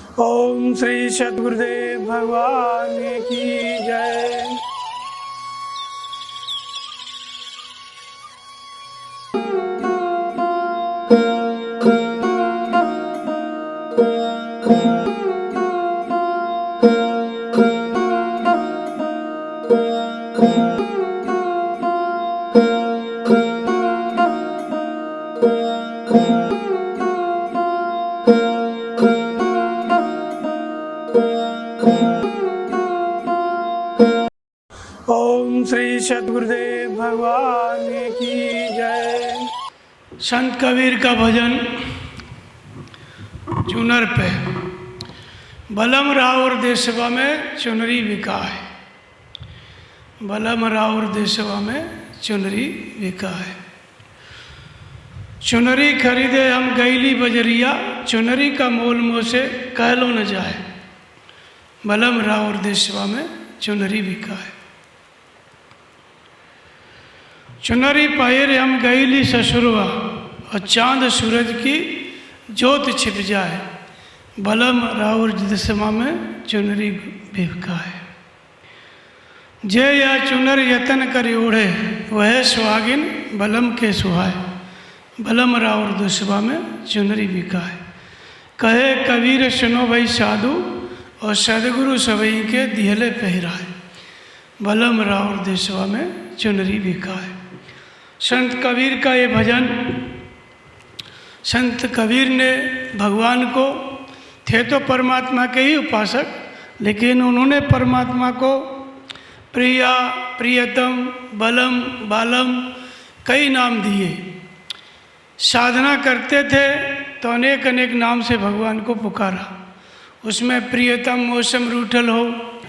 ओम श्री सद्गुरुदेव भगवान की जय। ओम श्री सद्गुरुदेव भगवान की जय। संत कबीर का भजन चुनर पे। बलम राउर देशवा में चुनरी बिका है, बलम राउर देशवा में चुनरी बिका है। चुनरी खरीदे हम गैली बजरिया, चुनरी का मोल मोह से कहलो न जाए। बलम राउर देशवा में चुनरी बिका है। चुनरी पहिर हम गैली ससुरवा, और चांद सूरज की ज्योत छिप जाए। बलम राउर देशवा में चुनरी बिका है। जे या चुनर यतन करी ओढ़े, वह सुहागिन बलम के सुहाए। बलम राउर देशवा में चुनरी बिका है। कहे कबीर सुनो भाई साधु, और सदगुरु सबई के दिहले पहिराए। बलम राउर देशवा में चुनरी बिका है। संत कबीर का ये भजन, संत कबीर ने भगवान को, थे तो परमात्मा के ही उपासक, लेकिन उन्होंने परमात्मा को प्रिया, प्रियतम, बलम, बालम कई नाम दिए। साधना करते थे तो अनेक अनेक नाम से भगवान को पुकारा। उसमें प्रियतम मौसम रूठल हो,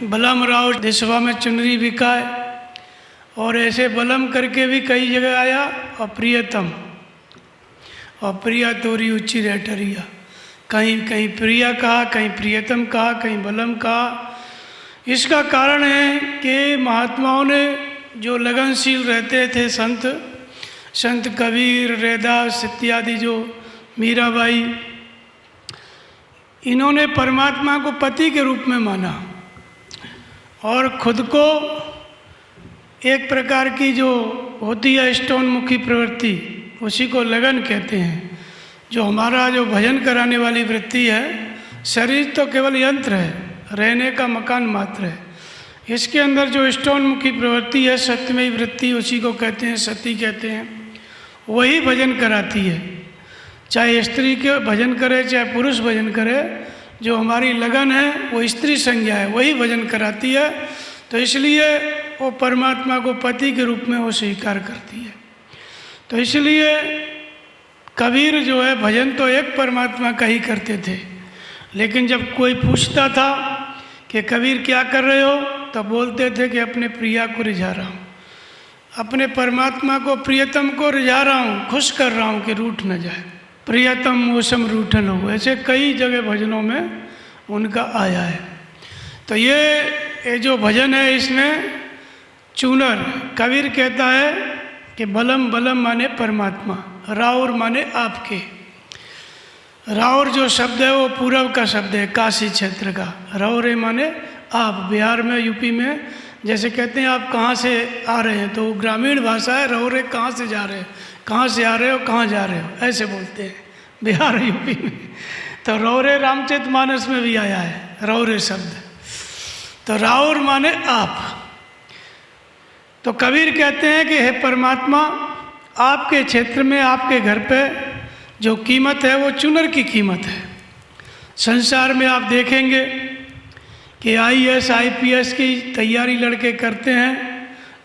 बलम राउर देशवा में चुनरी बिकाए, और ऐसे बलम करके भी कई जगह आया। और प्रियतम और प्रिया तोरी उच्ची रेटरिया, कहीं कहीं प्रिया कहा, कहीं प्रियतम कहा, कहीं बलम कहा। इसका कारण है कि महात्माओं ने जो लगनशील रहते थे, संत कबीर, रैदास इत्यादि, जो मीराबाई, इन्होंने परमात्मा को पति के रूप में माना और खुद को एक प्रकार की जो होती है स्टोन मुखी प्रवृत्ति, उसी को लगन कहते हैं। जो हमारा जो भजन कराने वाली वृत्ति है, शरीर तो केवल यंत्र है, रहने का मकान मात्र है। इसके अंदर जो स्टोन मुखी प्रवृत्ति है, सत्यमयी वृत्ति, उसी को कहते हैं, सती कहते हैं। वही भजन कराती है। चाहे स्त्री के भजन करे, चाहे पुरुष भजन करे, जो हमारी लगन है वो स्त्री संज्ञा है, वही भजन कराती है। तो इसलिए वो परमात्मा को पति के रूप में वो स्वीकार करती है। तो इसलिए कबीर जो है, भजन तो एक परमात्मा का ही करते थे, लेकिन जब कोई पूछता था कि कबीर क्या कर रहे हो, तो बोलते थे कि अपने प्रिया को रिझा रहा हूँ, अपने परमात्मा को, प्रियतम को रिझा रहा हूँ, खुश कर रहा हूँ कि रूठ न जाए। प्रियतम मौसम रूठन हो, ऐसे कई जगह भजनों में उनका आया है। तो ये जो भजन है, इसमें चूनर, कबीर कहता है कि बलम, बलम माने परमात्मा, राउर माने आपके। राउर जो शब्द है वो पूरब का शब्द है, काशी क्षेत्र का। राउरे माने आप। बिहार में, यूपी में जैसे कहते हैं आप कहाँ से आ रहे हैं, तो ग्रामीण भाषा है, रौरे कहाँ से जा रहे हैं, कहाँ से आ रहे हो, कहाँ जा रहे हो, ऐसे बोलते हैं बिहार यूपी में। तो रौरे रामचरितमानस में भी आया है रौरे शब्द। तो राउर माने आप। तो कबीर कहते हैं कि हे परमात्मा, आपके क्षेत्र में, आपके घर पे जो कीमत है वो चुनर की कीमत है। संसार में आप देखेंगे कि IAS IPS की तैयारी लड़के करते हैं,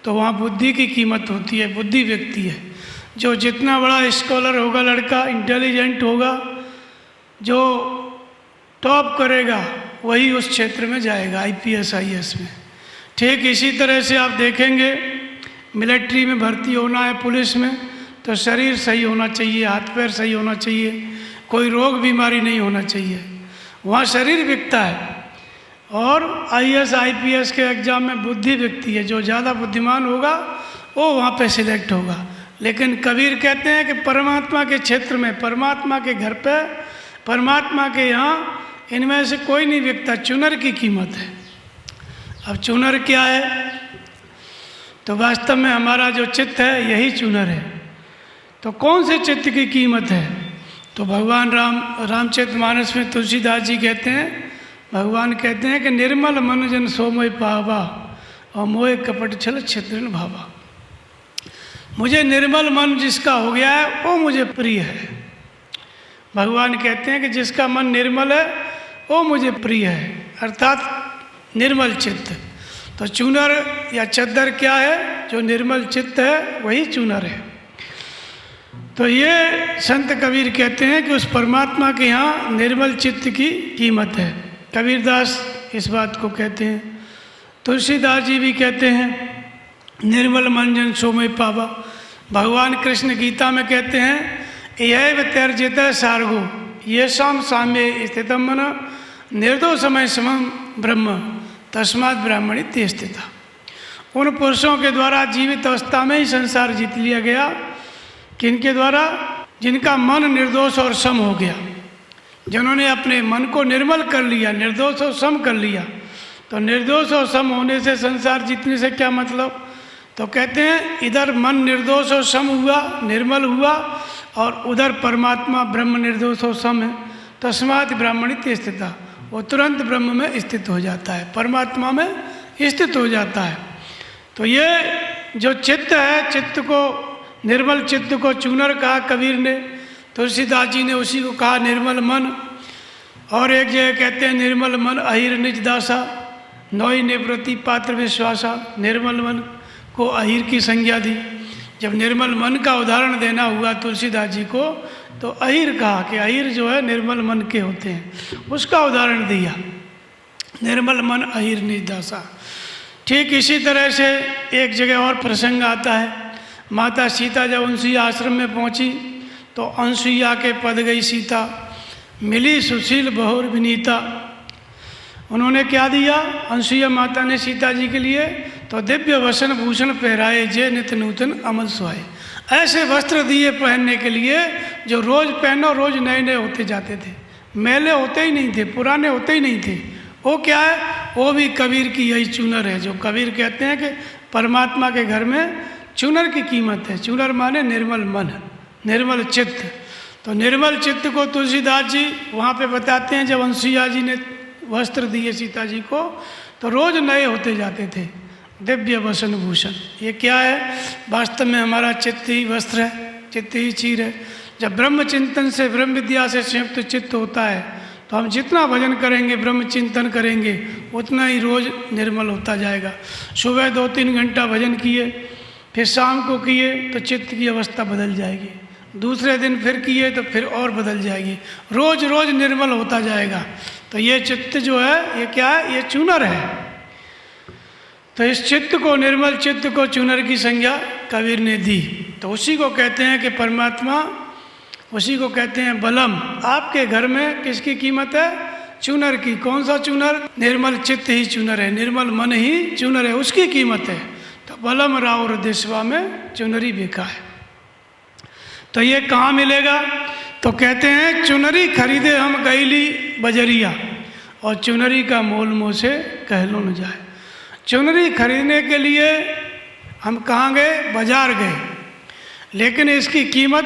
तो वहाँ बुद्धि की कीमत होती है, बुद्धि व्यक्ति है। जो जितना बड़ा स्कॉलर होगा लड़का, इंटेलिजेंट होगा, जो टॉप करेगा, वही उस क्षेत्र में जाएगा, IPS IAS में। ठीक इसी तरह से आप देखेंगे, मिलिट्री में भर्ती होना है, पुलिस में, तो शरीर सही होना चाहिए, हाथ पैर सही होना चाहिए, कोई रोग बीमारी नहीं होना चाहिए, वहाँ शरीर बिकता है। और IAS IPS के एग्ज़ाम में बुद्धि बिकती है, जो ज़्यादा बुद्धिमान होगा वो वहाँ पे सिलेक्ट होगा। लेकिन कबीर कहते हैं कि परमात्मा के क्षेत्र में, परमात्मा के घर पे, परमात्मा के यहाँ इनमें से कोई नहीं बिकता, चुनर की कीमत है। अब चुनर क्या है? तो वास्तव में हमारा जो चित्त है यही चुनर है। तो कौन से चित्त की कीमत है? तो भगवान रामचरितमानस में तुलसीदास जी कहते हैं, भगवान कहते हैं कि निर्मल मन जन सो मोहि पावा और मोहे कपट छल छिद्रन भावा। मुझे निर्मल मन जिसका हो गया है वो मुझे प्रिय है। भगवान कहते हैं कि जिसका मन निर्मल है वो मुझे प्रिय है, अर्थात निर्मल चित्त। तो चूनर या चद्दर क्या है? जो निर्मल चित्त है वही चूनर है। तो ये संत कबीर कहते हैं कि उस परमात्मा के यहाँ निर्मल चित्त की कीमत है। कबीरदास इस बात को कहते हैं, तुलसीदास जी भी कहते हैं निर्मल मन जन सो मोहि पावा। भगवान कृष्ण गीता में कहते हैं यह त्यर्जित सार्गो ये शाम साम्य स्थितम मन निर्दोषमय समम ब्रह्म तस्मात् ब्राह्मणी ते स्थिता। उन पुरुषों के द्वारा जीवित अवस्था में ही संसार जीत लिया गया, किनके द्वारा? जिनका मन निर्दोष और सम हो गया, जिन्होंने अपने मन को निर्मल कर लिया, निर्दोष और सम कर लिया। तो निर्दोष और सम होने से संसार जीतने से क्या मतलब? तो कहते हैं इधर मन निर्दोष और सम हुआ, निर्मल हुआ, और उधर परमात्मा ब्रह्म निर्दोष और सम है, तस्मात् ब्राह्मणी ते स्थिता। वो तुरंत ब्रह्म में स्थित हो जाता है, परमात्मा में स्थित हो जाता है। तो ये जो चित्त है, चित्त को, निर्मल चित्त को चूनर कहा कबीर ने, तुलसीदास जी ने उसी को कहा निर्मल मन। और एक जगह कहते हैं निर्मल मन अहिर निज दासा नौई निवृत्ति पात्र विश्वासा। निर्मल मन को अहिर की संज्ञा दी। जब निर्मल मन का उदाहरण देना हुआ तुलसीदास जी को, तो अहिर कहा कि अहिर जो है निर्मल मन के होते हैं, उसका उदाहरण दिया, निर्मल मन अहिर निज दासा। ठीक इसी तरह से एक जगह और प्रसंग आता है, माता सीता जब अनसुईया आश्रम में पहुंची तो अनसुईया के पद गई सीता, मिली सुशील बहुर विनीता। उन्होंने क्या दिया? अनसुईया माता ने सीता जी के लिए तो दिव्य वसन भूषण पहराए जे नित नूतन अमल सुहाए। ऐसे वस्त्र दिए पहनने के लिए जो रोज़ पहनो, रोज़ नए नए होते जाते थे, मैले होते ही नहीं थे, पुराने होते ही नहीं थे। वो क्या है? वो भी कबीर की यही चूनर है, जो कबीर कहते हैं कि परमात्मा के घर में चूनर की कीमत है। चूनर माने निर्मल मन, निर्मल चित्त। तो निर्मल चित्त को तुलसीदास जी वहाँ पे बताते हैं, जब अनसुईया जी ने वस्त्र दिए सीता जी को तो रोज़ नए होते जाते थे, दिव्य वसन भूषण। ये क्या है? वास्तव में हमारा चित्त ही वस्त्र है, चित्त ही चीर है। जब ब्रह्म चिंतन से, ब्रह्म विद्या से संयुक्त चित्त होता है तो हम जितना भजन करेंगे, ब्रह्म चिंतन करेंगे, उतना ही रोज़ निर्मल होता जाएगा। सुबह 2-3 घंटा भजन किए, फिर शाम को किए तो चित्त की अवस्था बदल जाएगी, दूसरे दिन फिर किए तो फिर और बदल जाएगी, रोज़ रोज़ निर्मल होता जाएगा। तो ये चित्त जो है ये क्या है? ये चूनर है। तो इस चित्त को, निर्मल चित्त को चूनर की संज्ञा कबीर ने दी। तो उसी को कहते हैं कि परमात्मा, उसी को कहते हैं बलम। आपके घर में किसकी कीमत है? चूनर की। कौन सा चूनर? निर्मल चित्त ही चूनर है, निर्मल मन ही चूनर है, उसकी कीमत है। तो बलम राउर देशवा में चुनरी बिका है। तो ये कहाँ मिलेगा? तो कहते हैं चुनरी खरीदे हम गईली बजरिया और चुनरी का मोल मोह से कहलो न जाए। चुनरी खरीदने के लिए हम कहाँ गए? बाजार गए, लेकिन इसकी कीमत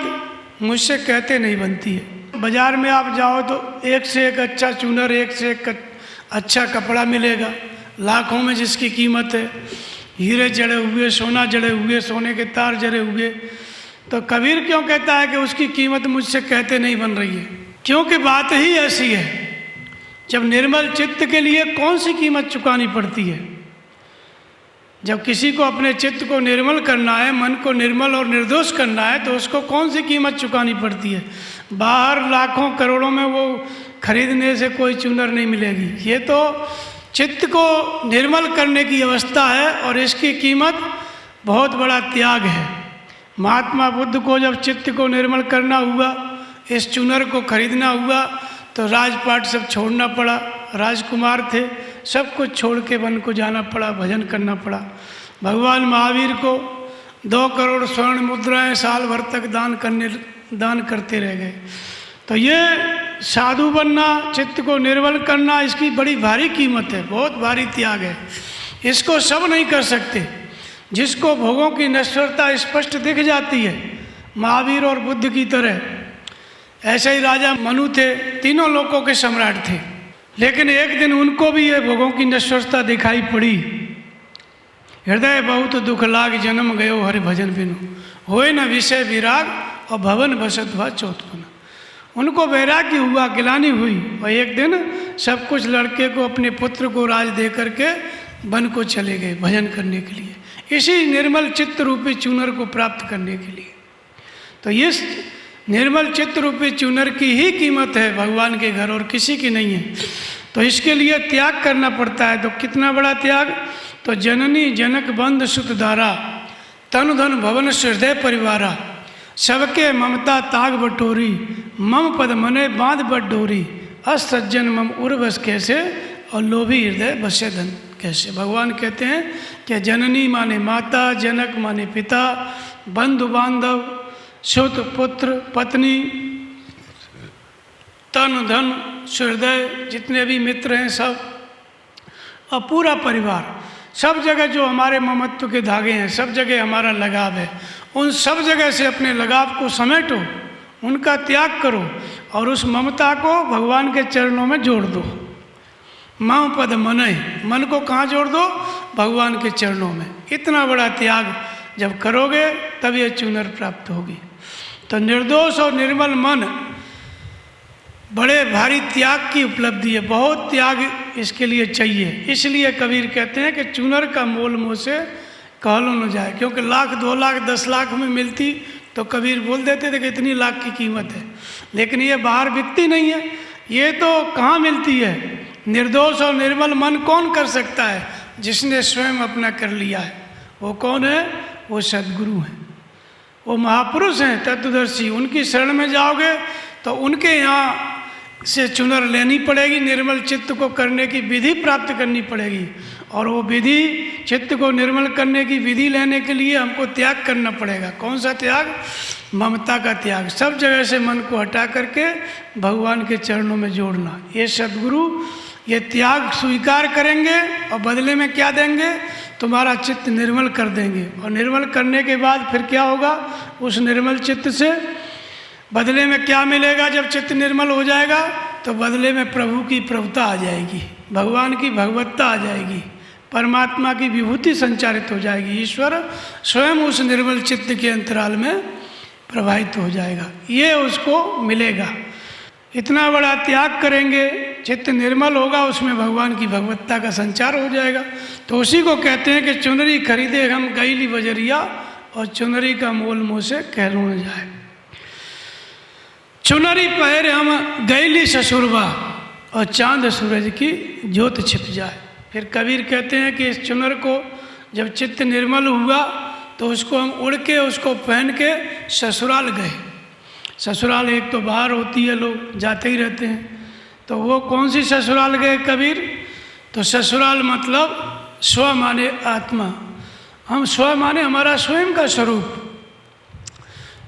मुझसे कहते नहीं बनती है। बाजार में आप जाओ तो एक से एक अच्छा चूनर, एक से एक अच्छा कपड़ा मिलेगा, लाखों में जिसकी कीमत है, हीरे जड़े हुए, सोना जड़े हुए, सोने के तार जड़े हुए। तो कबीर क्यों कहता है कि उसकी कीमत मुझसे कहते नहीं बन रही है? क्योंकि बात ही ऐसी है। जब निर्मल चित्त के लिए कौन सी कीमत चुकानी पड़ती है? जब किसी को अपने चित्त को निर्मल करना है, मन को निर्मल और निर्दोष करना है, तो उसको कौन सी कीमत चुकानी पड़ती है? बाहर लाखों करोड़ों में वो खरीदने से कोई चूनर नहीं मिलेगी। ये तो चित्त को निर्मल करने की अवस्था है और इसकी कीमत बहुत बड़ा त्याग है। महात्मा बुद्ध को जब चित्त को निर्मल करना हुआ, इस चूनर को खरीदना हुआ, तो राजपाट सब छोड़ना पड़ा, राजकुमार थे, सब कुछ छोड़ के वन को जाना पड़ा, भजन करना पड़ा। भगवान महावीर को 2 करोड़ स्वर्ण मुद्राएं साल भर तक दान करते रह गए। तो ये साधु बनना, चित्त को निर्मल करना, इसकी बड़ी भारी कीमत है, बहुत भारी त्याग है। इसको सब नहीं कर सकते। जिसको भोगों की नश्वरता स्पष्ट दिख जाती है, महावीर और बुद्ध की तरह, ऐसे ही राजा मनु थे, तीनों लोकों के सम्राट थे, लेकिन एक दिन उनको भी ये भोगों की नश्वरता दिखाई पड़ी। हृदय बहुत दुख लाग जन्म गयो हरि भजन बिनु, होए न विषय विराग और भवन बसत भा चौथपना। उनको वैराग्य हुआ, गिलानी हुई, और एक दिन सब कुछ लड़के को, अपने पुत्र को राज दे करके वन को चले गए भजन करने के लिए, इसी निर्मल चित्त रूपी चूनर को प्राप्त करने के लिए। तो इस निर्मल चित्त रूपी चूनर की ही कीमत है भगवान के घर, और किसी की नहीं है। तो इसके लिए त्याग करना पड़ता है। तो कितना बड़ा त्याग? तो जननी जनक बंध सुत दारा, तन धन भवन हृदय परिवारा, सबके ममता ताग बटोरी, मम पद मने बांध बट डोरी, असज्जन मम उर्वस कैसे, और लोभी हृदय बसे धन कैसे। भगवान कहते हैं कि जननी माने माता, जनक माने पिता, बंधु बांधव, सुत पुत्र पत्नी, तन धन हृदय, जितने भी मित्र हैं सब, और पूरा परिवार, सब जगह जो हमारे ममत्व के धागे हैं, सब जगह हमारा लगाव है, उन सब जगह से अपने लगाव को समेटो, उनका त्याग करो, और उस ममता को भगवान के चरणों में जोड़ दो। मम पद मनय, मन को कहाँ जोड़ दो? भगवान के चरणों में। इतना बड़ा त्याग जब करोगे तब ये चूनर प्राप्त होगी। तो निर्दोष और निर्मल मन बड़े भारी त्याग की उपलब्धि है, बहुत त्याग इसके लिए चाहिए। इसलिए कबीर कहते हैं कि चूनर का मोल मोह से कहलो न जाए, क्योंकि लाख 2 लाख 10 लाख में मिलती तो कबीर बोल देते थे कि इतनी लाख की कीमत है, लेकिन ये बाहर बिकती नहीं है, ये तो कहाँ मिलती है। निर्दोष और निर्मल मन कौन कर सकता है? जिसने स्वयं अपना कर लिया है। वो कौन है? वो सद्गुरु हैं, वो महापुरुष हैं, तत्वदर्शी। उनकी शरण में जाओगे तो उनके यहाँ से चुनर लेनी पड़ेगी, निर्मल चित्त को करने की विधि प्राप्त करनी पड़ेगी। और वो विधि, चित्त को निर्मल करने की विधि लेने के लिए हमको त्याग करना पड़ेगा। कौन सा त्याग? ममता का त्याग। सब जगह से मन को हटा करके भगवान के चरणों में जोड़ना। ये सद्गुरु ये त्याग स्वीकार करेंगे और बदले में क्या देंगे? तुम्हारा चित्त निर्मल कर देंगे। और निर्मल करने के बाद फिर क्या होगा? उस निर्मल चित्त से बदले में क्या मिलेगा? जब चित्त निर्मल हो जाएगा तो बदले में प्रभु की प्रभुता आ जाएगी, भगवान की भगवत्ता आ जाएगी, परमात्मा की विभूति संचारित हो जाएगी। ईश्वर स्वयं उस निर्मल चित्त के अंतराल में प्रवाहित हो जाएगा, ये उसको मिलेगा। इतना बड़ा त्याग करेंगे, चित्त निर्मल होगा, उसमें भगवान की भगवत्ता का संचार हो जाएगा। तो उसी को कहते हैं कि चुनरी खरीदे हम गईली बजरिया, और चुनरी का मोल मोह से कहलो न जाए। चुनरी पहरे हम गईली ससुरबा, और चांद सूरज की ज्योत छिप जाए। फिर कबीर कहते हैं कि इस चुनर को जब चित्त निर्मल हुआ तो उसको हम उड़ के, उसको पहन के ससुराल गए। ससुराल एक तो बाहर होती है, लोग जाते ही रहते हैं, तो वो कौन सी ससुराल गए कबीर? तो ससुराल मतलब स्व माने आत्मा। हम स्व माने हमारा स्वयं का स्वरूप,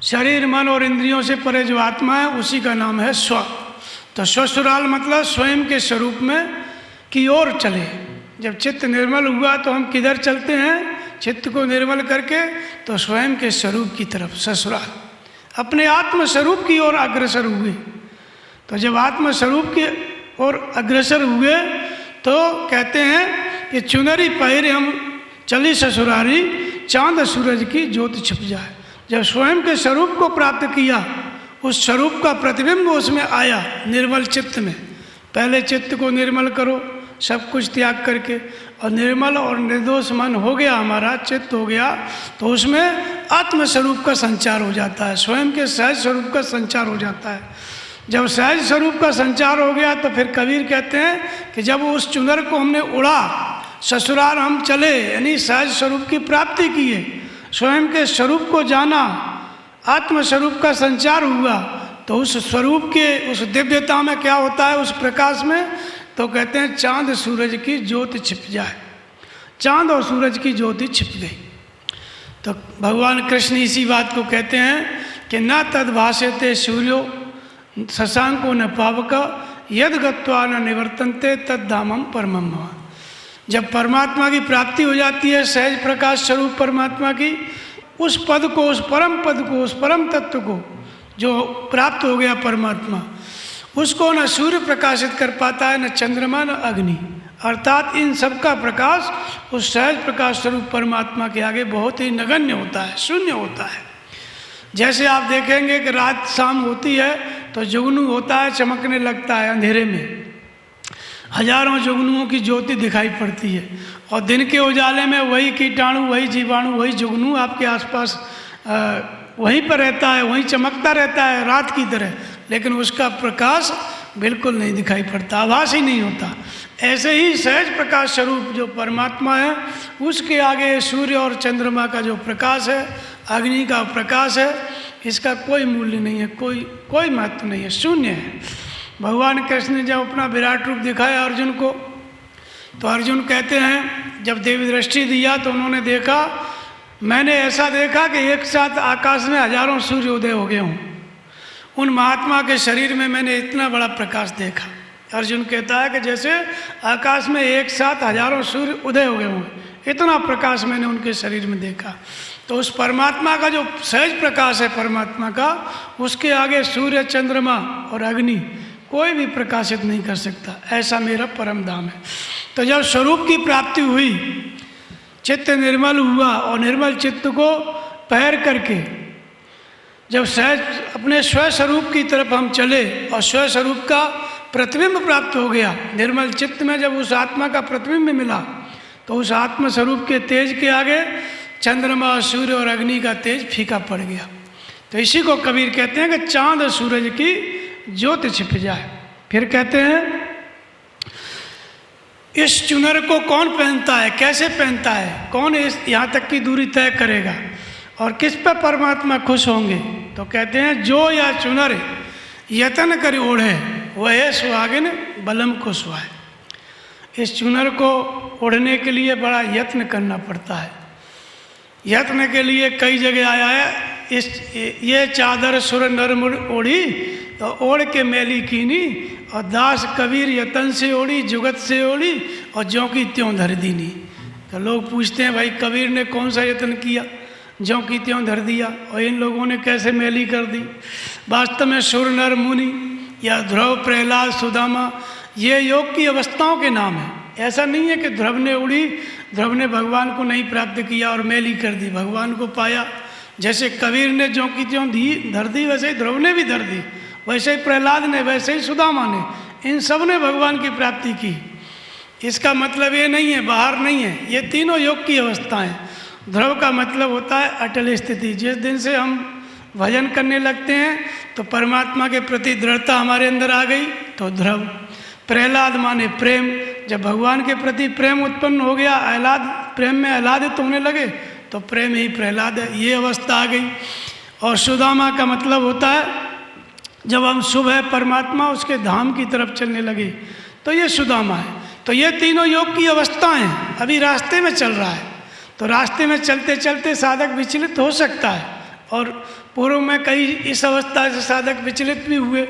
शरीर मन और इंद्रियों से परे जो आत्मा है उसी का नाम है स्व। तो ससुराल मतलब स्वयं के स्वरूप में की ओर चले। जब चित्त निर्मल हुआ तो हम किधर चलते हैं? चित्त को निर्मल करके तो स्वयं के स्वरूप की तरफ, ससुराल, अपने आत्म स्वरूप की ओर अग्रसर हुए। तो जब आत्म स्वरूप की ओर अग्रसर हुए तो कहते हैं कि चुनरी पहरे हम चली ससुरारी, चांद सूरज की ज्योत छिप जाए। जब स्वयं के स्वरूप को प्राप्त किया, उस स्वरूप का प्रतिबिंब उसमें आया निर्मल चित्त में। पहले चित्त को निर्मल करो, सब कुछ त्याग करके, और निर्मल और निर्दोष मन हो गया, हमारा चित्त हो गया, तो उसमें आत्म स्वरूप का संचार हो जाता है, स्वयं के सहज स्वरूप का संचार हो जाता है। जब सहज स्वरूप का संचार हो गया तो फिर कबीर कहते हैं कि जब उस चुनर को हमने उड़ा, ससुराल हम चले, यानी सहज स्वरूप की प्राप्ति किए, स्वयं के स्वरूप को जाना, आत्म स्वरूप का संचार हुआ, तो उस स्वरूप के उस दिव्यता में क्या होता है? उस प्रकाश में तो कहते हैं चांद सूरज की ज्योति छिप जाए। चांद और सूरज की ज्योति छिप गई। तो भगवान कृष्ण इसी बात को कहते हैं कि न तद भाषते सूर्यो शशांको न पावक यद गत्वा न निवर्तन्ते तद्धामम परमम मम। जब परमात्मा की प्राप्ति हो जाती है, सहज प्रकाश स्वरूप परमात्मा की, उस पद को, उस परम पद को, उस परम तत्व को जो प्राप्त हो गया परमात्मा, उसको न सूर्य प्रकाशित कर पाता है, न चंद्रमा, न अग्नि। अर्थात इन सब का प्रकाश उस सहज प्रकाश स्वरूप परमात्मा के आगे बहुत ही नगण्य होता है, शून्य होता है। जैसे आप देखेंगे कि रात शाम होती है तो जुगनू होता है, चमकने लगता है अंधेरे में, हजारों जुगनुओं की ज्योति दिखाई पड़ती है, और दिन के उजाले में वही कीटाणु, वही जीवाणु, वही जुगनू आपके आसपास वहीं पर रहता है, वहीं चमकता रहता है रात की तरह, लेकिन उसका प्रकाश बिल्कुल नहीं दिखाई पड़ता, आभास ही नहीं होता। ऐसे ही सहज प्रकाश स्वरूप जो परमात्मा है, उसके आगे सूर्य और चंद्रमा का जो प्रकाश है, अग्नि का प्रकाश है, इसका कोई मूल्य नहीं है, कोई महत्व नहीं है, शून्य है। भगवान कृष्ण ने जब अपना विराट रूप दिखाया अर्जुन को, तो अर्जुन कहते हैं जब देवी दृष्टि दिया तो उन्होंने देखा, मैंने ऐसा देखा कि एक साथ आकाश में हजारों सूर्य उदय हो गए हों। उन महात्मा के शरीर में मैंने इतना बड़ा प्रकाश देखा। अर्जुन कहता है कि जैसे आकाश में एक साथ हजारों सूर्य उदय हो गए हों, इतना प्रकाश मैंने उनके शरीर में देखा। तो उस परमात्मा का जो सहज प्रकाश है परमात्मा का, उसके आगे सूर्य, चंद्रमा और अग्नि कोई भी प्रकाशित नहीं कर सकता। ऐसा मेरा परम धाम है। तो जब स्वरूप की प्राप्ति हुई, चित्त निर्मल हुआ, और निर्मल चित्त को पैर करके जब सहज अपने स्वस्वरूप की तरफ हम चले और स्वस्वरूप का प्रतिबिंब प्राप्त हो गया, निर्मल चित्त में जब उस आत्मा का प्रतिबिंब मिला, तो उस आत्म स्वरूप के तेज के आगे चंद्रमा, सूर्य और अग्नि का तेज फीका पड़ गया। तो इसी को कबीर कहते हैं कि चांद सूरज की ज्योति छिप जाए। फिर कहते हैं इस चुनर को कौन पहनता है, कैसे पहनता है, कौन इस यहाँ तक की दूरी तय करेगा, और किस पर परमात्मा खुश होंगे। तो कहते हैं जो या चुनर यतन कर ओढ़े वह सुहागिन बलम को सुहाए। इस चुनर को ओढ़ने के लिए बड़ा यत्न करना पड़ता है। यत्न के लिए कई जगह आया है, ये चादर सुर नर ओढ़ी तो ओढ़ के मैली कीनी, और दास कबीर यतन से ओढ़ी जुगत से ओढ़ी और ज्यों की त्यों धर दीनी। तो लोग पूछते हैं भाई कबीर ने कौन सा यत्न किया, ज्यों की त्यों धर दिया, और इन लोगों ने कैसे मैली कर दी। वास्तव में सुर नर मुनि या ध्रुव, प्रहलाद, सुदामा, ये योग की अवस्थाओं के नाम है। ऐसा नहीं है कि ध्रुव ने उड़ी, ध्रुव ने भगवान को नहीं प्राप्त किया और मैली कर दी, भगवान को पाया। जैसे कबीर ने ज्यों की त्यों धर दी, वैसे ही ध्रुव ने भी धर दी, वैसे ही प्रहलाद ने, वैसे ही सुदामा ने, इन सब ने भगवान की प्राप्ति की। इसका मतलब ये नहीं है, बाहर नहीं है, ये तीनों योग की अवस्थाएं। ध्रुव का मतलब होता है अटल स्थिति। जिस दिन से हम भजन करने लगते हैं तो परमात्मा के प्रति दृढ़ता हमारे अंदर आ गई, तो ध्रुव। प्रहलाद माने प्रेम, जब भगवान के प्रति प्रेम उत्पन्न हो गया, आह्लाद, प्रेम में आह्लादित होने लगे, तो प्रेम ही प्रहलाद है, ये अवस्था आ गई। और सुदामा का मतलब होता है जब हम सुबह परमात्मा उसके धाम की तरफ चलने लगे, तो ये सुदामा है। तो ये तीनों योग की अवस्थाएं हैं। अभी रास्ते में चल रहा है, तो रास्ते में चलते चलते साधक विचलित हो सकता है, और पूर्व में कई इस अवस्था से साधक विचलित भी हुए।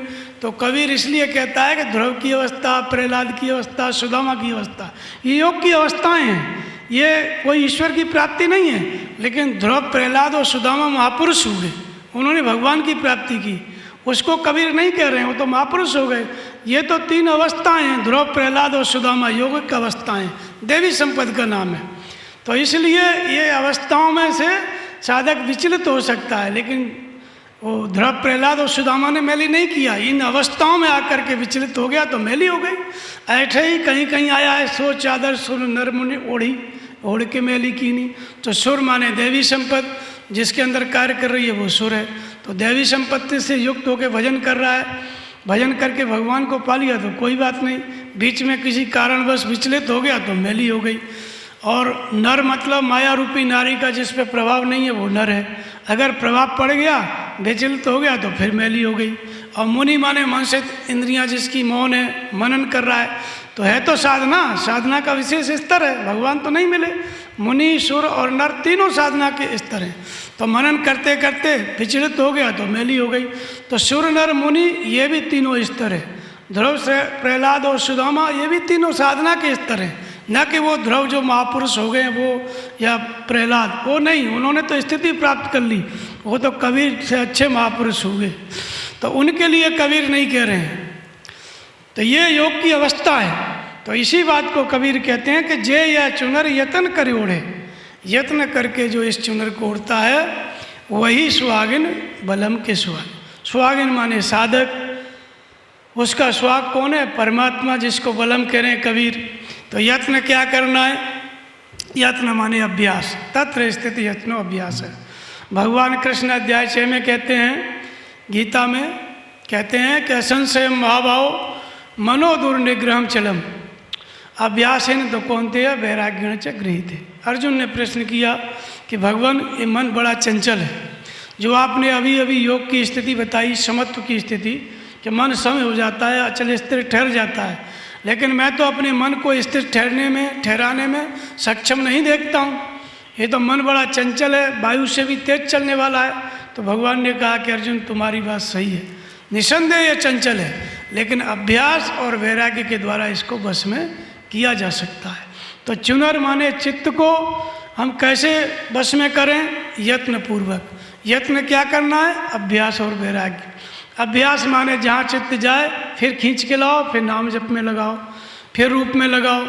तो कबीर इसलिए कहता है कि ध्रुव की अवस्था, प्रहलाद की अवस्था, सुदामा की अवस्था, ये योग की अवस्थाएं हैं, ये कोई ईश्वर की प्राप्ति नहीं है। लेकिन ध्रुव, प्रहलाद और सुदामा महापुरुष हुए, उन्होंने भगवान की प्राप्ति की, उसको कबीर नहीं कह रहे हैं, वो तो महापुरुष हो गए। ये तो तीन अवस्थाएं हैं, ध्रुव, प्रहलाद और सुदामा, योगिक अवस्थाएं, देवी संपद का नाम है। तो इसलिए ये अवस्थाओं में से साधक विचलित हो सकता है, लेकिन वो ध्रुव, प्रहलाद और सुदामा ने मैली नहीं किया, इन अवस्थाओं में आकर के विचलित हो गया तो मैली हो गई। ऐसे ही कहीं कहीं आया है, सो चादर सुर नर मुनि ओढ़ी, ओढ़ के मैली कीनी। तो सुर माने देवी संपद, जिसके अंदर कार्य कर रही है वो सुर है। तो देवी संपत्ति से युक्त होकर भजन कर रहा है, भजन करके भगवान को पा लिया तो कोई बात नहीं, बीच में किसी कारणवश विचलित हो गया तो मैली हो गई। और नर मतलब माया रूपी नारी का जिस पे प्रभाव नहीं है वो नर है। अगर प्रभाव पड़ गया, विचलित हो गया, तो फिर मैली हो गई। और मुनि माने मन से इंद्रियां जिसकी मौन है, मनन कर रहा है, तो है तो साधना, साधना का विशेष स्तर है, भगवान तो नहीं मिले। मुनि, सुर और नर तीनों साधना के स्तर हैं। तो मनन करते करते विचलित हो गया तो मैली हो गई। तो सुर, नर, मुनि ये भी तीनों स्तर है। ध्रुव से प्रहलाद और सुदामा ये भी तीनों साधना के स्तर हैं, न कि वो ध्रुव जो महापुरुष हो गए वो या प्रहलाद, वो नहीं, उन्होंने तो स्थिति प्राप्त कर ली, वो तो कबीर से अच्छे महापुरुष हो गए, तो उनके लिए कबीर नहीं कह रहे हैं। तो ये योग की अवस्था है। तो इसी बात को कबीर कहते हैं कि जे यह चुनर यतन कर ओढ़े, यत्न करके जो इस चुनर को ओढ़ता है वही सुहागिन बलम के सुहागिन। सुहागिन माने साधक, उसका सुहाग कौन है? परमात्मा, जिसको बलम कह रहे हैं कबीर। तो यत्न क्या करना है? यत्न माने अभ्यास, तत्र स्थित यत्नो अभ्यास है। भगवान कृष्ण अध्याय 6 में कहते हैं, गीता में कहते हैं कि असंशयम महाभाव मनो दुर्निग्रहम चलम अभ्यासेन तो कौनते है वैराग्यण च गृहीते। अर्जुन ने प्रश्न किया कि भगवान ये मन बड़ा चंचल है, जो आपने अभी अभी योग की स्थिति बताई, समत्व की स्थिति, कि मन सम हो जाता है, अचल स्थिर ठहर जाता है, लेकिन मैं तो अपने मन को स्थिर ठहराने में सक्षम नहीं देखता हूँ। ये तो मन बड़ा चंचल है, वायु से भी तेज चलने वाला है। तो भगवान ने कहा कि अर्जुन तुम्हारी बात सही है, निसंदेह ये चंचल है, लेकिन अभ्यास और वैराग्य के द्वारा इसको बस में किया जा सकता है। तो चुनर माने चित्त को हम कैसे बस में करें? यत्न पूर्वक। यत्न क्या करना है? अभ्यास और वैराग्य। अभ्यास माने जहाँ चित्त जाए फिर खींच के लाओ, फिर नाम जप में लगाओ, फिर रूप में लगाओ,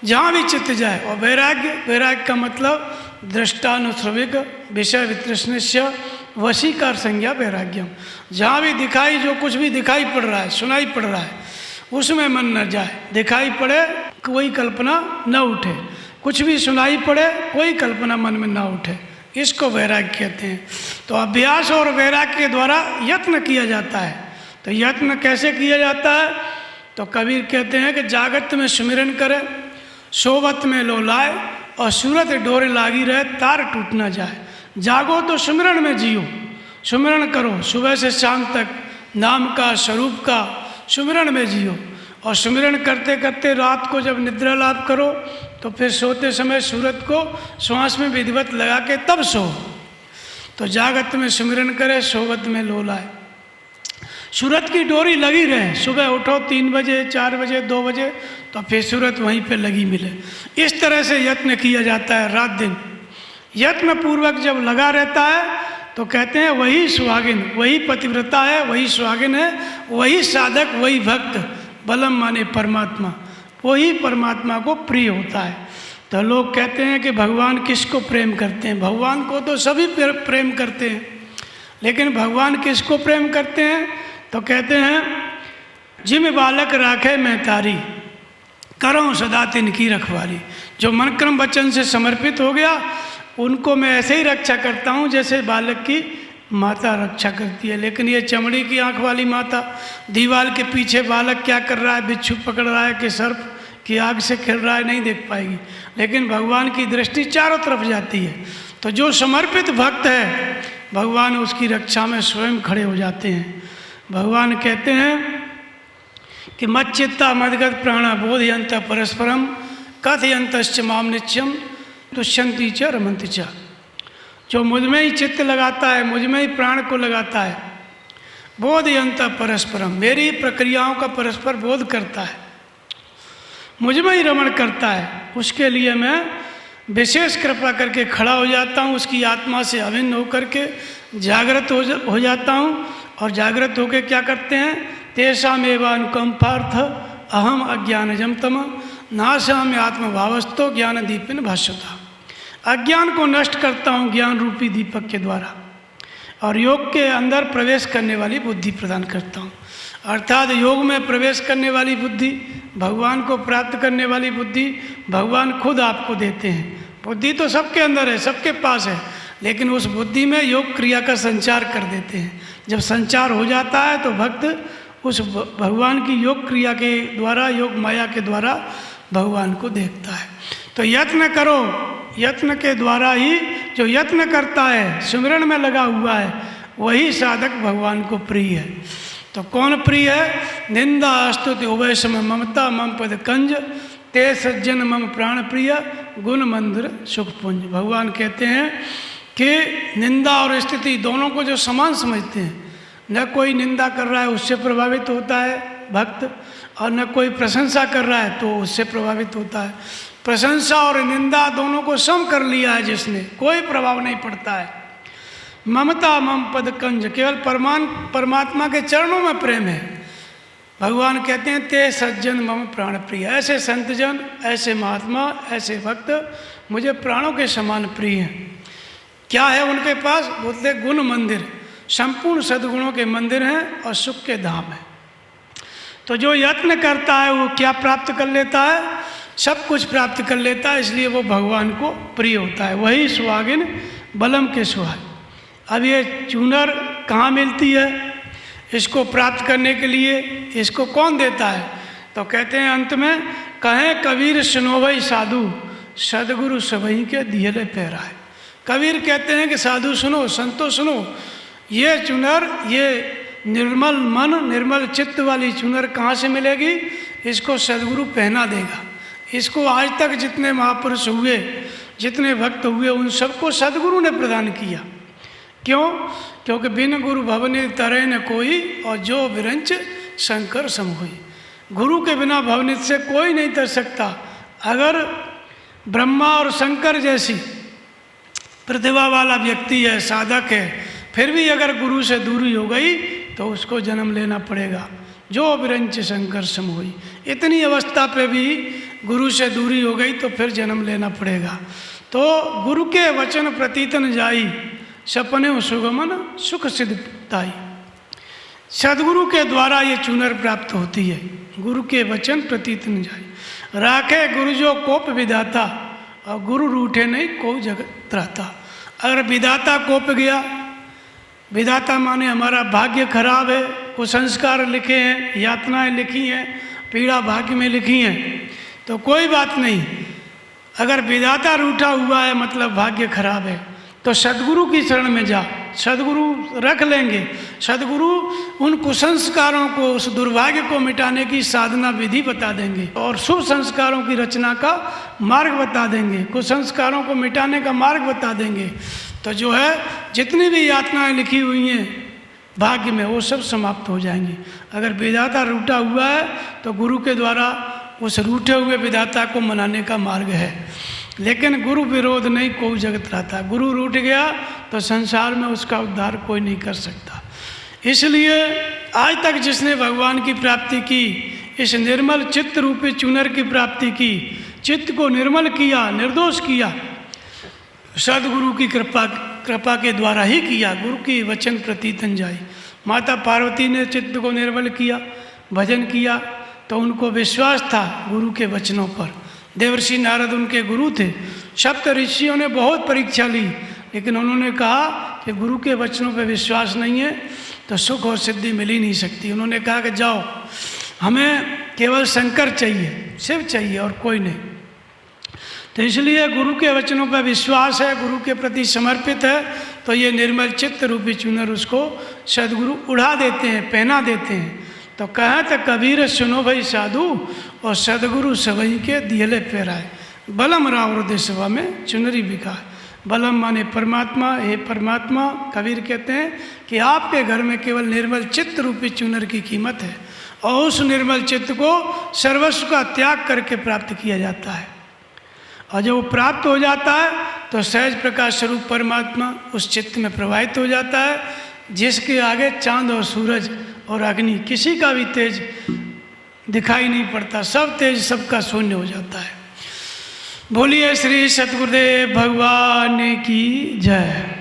जहाँ भी चित्त जाए। और वैराग्य, वैराग्य का मतलब दृष्टानुश्रविक विषय वितृष्णस्य वशीकार संज्ञा वैराग्यम। जहाँ भी दिखाई, जो कुछ भी दिखाई पड़ रहा है, सुनाई पड़ रहा है, उसमें मन न जाए। दिखाई पड़े कोई कल्पना न उठे, कुछ भी सुनाई पड़े कोई कल्पना मन में ना उठे, इसको वैराग्य कहते हैं। तो अभ्यास और वैराग्य के द्वारा यत्न किया जाता है। तो यत्न कैसे किया जाता है? तो कबीर कहते हैं कि जागत में सुमिरन करे, सोवत में लोलाए, और सूरत डोरे लागी रहे, तार टूट ना जाए। जागो तो सुमिरन में जियो, सुमिरन करो सुबह से शाम तक, नाम का, स्वरूप का सुमिरन में जियो। और सुमिरन करते करते रात को जब निद्रा लाभ करो तो फिर सोते समय सूरत को श्वास में विधिवत लगा के तब सो। तो जागत में सुमिरन करे, सोवत में लोलाए, सूरत की डोरी लगी रहे। सुबह उठो 3 बजे, 4 बजे, 2 बजे, तो फिर सूरत वहीं पे लगी मिले। इस तरह से यत्न किया जाता है रात दिन। यत्न पूर्वक जब लगा रहता है तो कहते हैं वही सुहागिन, वही पतिव्रता है, वही सुहागिन है, वही साधक, वही भक्त। बलम माने परमात्मा, वही परमात्मा को प्रिय होता है। तो लोग कहते हैं कि भगवान किसको प्रेम करते हैं? भगवान को तो सभी प्रेम करते हैं, लेकिन भगवान किसको प्रेम करते हैं? तो कहते हैं जिम बालक राखे मैं तारी, करूँ सदा तिनकी रखवाली। जो मन क्रम वचन से समर्पित हो गया उनको मैं ऐसे ही रक्षा करता हूँ जैसे बालक की माता रक्षा करती है। लेकिन ये चमड़ी की आंख वाली माता, दीवार के पीछे बालक क्या कर रहा है, बिच्छू पकड़ रहा है कि सर्प की आग से खेल रहा है, नहीं देख पाएगी। लेकिन भगवान की दृष्टि चारों तरफ जाती है। तो जो समर्पित भक्त है भगवान उसकी रक्षा में स्वयं खड़े हो जाते हैं। भगवान कहते हैं कि मच्चित्ता मदगत प्राणा बोधयंत परस्परम कथयंतश्च माम नित्यम तुष्यंती च रमंती च। जो मुझ में ही चित्त लगाता है, मुझ में ही प्राण को लगाता है, बोधयंत परस्परम, मेरी प्रक्रियाओं का परस्पर बोध करता है, मुझ में ही रमण करता है, उसके लिए मैं विशेष कृपा करके खड़ा हो जाता हूँ। उसकी आत्मा से अभिन्न होकर के जागृत हो जाता हूँ। और जागृत होकर क्या करते हैं? तेषामेवानुकंपार्थ अहम अज्ञानजम तम नाशामि आत्मभावस्तो ज्ञान दीपिन भाष्यता। अज्ञान को नष्ट करता हूँ ज्ञान रूपी दीपक के द्वारा, और योग के अंदर प्रवेश करने वाली बुद्धि प्रदान करता हूँ। अर्थात योग में प्रवेश करने वाली बुद्धि, भगवान को प्राप्त करने वाली बुद्धि भगवान खुद आपको देते हैं। बुद्धि तो सबके अंदर है, सबके पास है, लेकिन उस बुद्धि में योग क्रिया का संचार कर देते हैं। जब संचार हो जाता है तो भक्त उस भगवान की योग क्रिया के द्वारा, योग माया के द्वारा भगवान को देखता है। तो यत्न करो, यत्न के द्वारा ही जो यत्न करता है, सिमरन में लगा हुआ है, वही साधक भगवान को प्रिय है। तो कौन प्रिय है? निंदा स्तुति उभय सम ममता मम पद कंज ते सज्जन मम प्राण प्रिय गुण मंदिर सुख पुंज। भगवान कहते हैं कि निंदा और स्तुति दोनों को जो समान समझते हैं, न कोई निंदा कर रहा है उससे प्रभावित होता है भक्त, और न कोई प्रशंसा कर रहा है तो उससे प्रभावित होता है। प्रशंसा और निंदा दोनों को सम कर लिया है जिसने, कोई प्रभाव नहीं पड़ता है। ममता मम पद कंज, केवल परमात्मा के चरणों में प्रेम है। भगवान कहते हैं ते सज्जन मम प्राण प्रिय, ऐसे संतजन, ऐसे महात्मा, ऐसे भक्त मुझे प्राणों के समान प्रिय हैं। क्या है उनके पास? बोलते गुण मंदिर, संपूर्ण सद्गुणों के मंदिर हैं और सुख के धाम है। तो जो यत्न करता है वो क्या प्राप्त कर लेता है? सब कुछ प्राप्त कर लेता है, इसलिए वो भगवान को प्रिय होता है। वही सुहागिन बलम के सुहाग। अब ये चूनर कहाँ मिलती है? इसको प्राप्त करने के लिए इसको कौन देता है? तो कहते हैं अंत में, कहें कबीर सुनो भाई साधु सदगुरु सबही के दियले पैरा है। कबीर कहते हैं कि साधु सुनो, संतो सुनो, ये चुनर, ये निर्मल मन निर्मल चित्त वाली चुनर कहाँ से मिलेगी? इसको सदगुरु पहना देगा। इसको आज तक जितने महापुरुष हुए, जितने भक्त हुए, उन सबको सदगुरु ने प्रदान किया। क्यों? क्योंकि बिन गुरु भवनि तरे न कोई, और जो विरंच शंकर सम होई। गुरु के बिना भवनित से कोई नहीं तर सकता। अगर ब्रह्मा और शंकर जैसी प्रतिभा वाला व्यक्ति है, साधक है, फिर भी अगर गुरु से दूरी हो गई तो उसको जन्म लेना पड़ेगा। जो विरंच शंकर सम होई, इतनी अवस्था पे भी गुरु से दूरी हो गई तो फिर जन्म लेना पड़ेगा। तो गुरु के वचन प्रतीतन जाई, सपने सुगमन सुख सिद्ध ताई। सदगुरु के द्वारा ये चुनर प्राप्त होती है। गुरु के वचन प्रतीतन जाई, राखे गुरु जो कोप विधाता, और गुरु रूठे नहीं को जगत त्राता। अगर विधाता कोप गया, विधाता माने हमारा भाग्य खराब है, कुसंस्कार लिखे हैं, यातनाएं लिखी हैं, पीड़ा भाग्य में लिखी हैं, तो कोई बात नहीं। अगर विधाता रूठा हुआ है मतलब भाग्य खराब है, तो सदगुरु की शरण में जा, सदगुरु रख लेंगे। सदगुरु उन कुसंस्कारों को, उस दुर्भाग्य को मिटाने की साधना विधि बता देंगे और शुभ संस्कारों की रचना का मार्ग बता देंगे, कुसंस्कारों को मिटाने का मार्ग बता देंगे। तो जो है जितनी भी यातनाएं लिखी हुई हैं भाग्य में, वो सब समाप्त हो जाएंगी। अगर विधाता रूठा हुआ है तो गुरु के द्वारा उस रूठे हुए विधाता को मनाने का मार्ग है। लेकिन गुरु विरोध नहीं को जगत रहता। गुरु रूठ गया तो संसार में उसका उद्धार कोई नहीं कर सकता। इसलिए आज तक जिसने भगवान की प्राप्ति की, इस निर्मल चित्त रूपी चुनर की प्राप्ति की, चित्त को निर्मल किया, निर्दोष किया, सदगुरु की कृपा के द्वारा ही किया। गुरु की वचन प्रतीतन जाई। माता पार्वती ने चित्त को निर्मल किया, भजन किया, तो उनको विश्वास था गुरु के वचनों पर। देवर्षि नारद उनके गुरु थे। सप्त ऋषियों ने बहुत परीक्षा ली, लेकिन उन्होंने कहा कि गुरु के वचनों पर विश्वास नहीं है तो सुख और सिद्धि मिल ही नहीं सकती। उन्होंने कहा कि जाओ, हमें केवल शंकर चाहिए, शिव चाहिए और कोई नहीं। तो इसलिए गुरु के वचनों पर विश्वास है, गुरु के प्रति समर्पित है, तो ये निर्मल चित्त रूपी चुनर उसको सदगुरु उड़ा देते हैं, पहना देते हैं। तो कहा तो कबीर सुनो भाई साधु, और सदगुरु सबही के दियले पैराए। बलम राव हृदय सभा में चुनरी बिका। बलम माने परमात्मा। हे परमात्मा, कबीर कहते हैं कि आपके घर में केवल निर्मल चित्त रूपी चुनर की कीमत है, और उस निर्मल चित्त को सर्वस्व का त्याग करके प्राप्त किया जाता है। और जब वो प्राप्त हो जाता है तो सहज प्रकाश स्वरूप परमात्मा उस चित्त में प्रवाहित हो जाता है, जिसके आगे चांद और सूरज और अग्नि, किसी का भी तेज दिखाई नहीं पड़ता। सब तेज सबका शून्य हो जाता है। बोलिए श्री सतगुरुदेव भगवान की जय।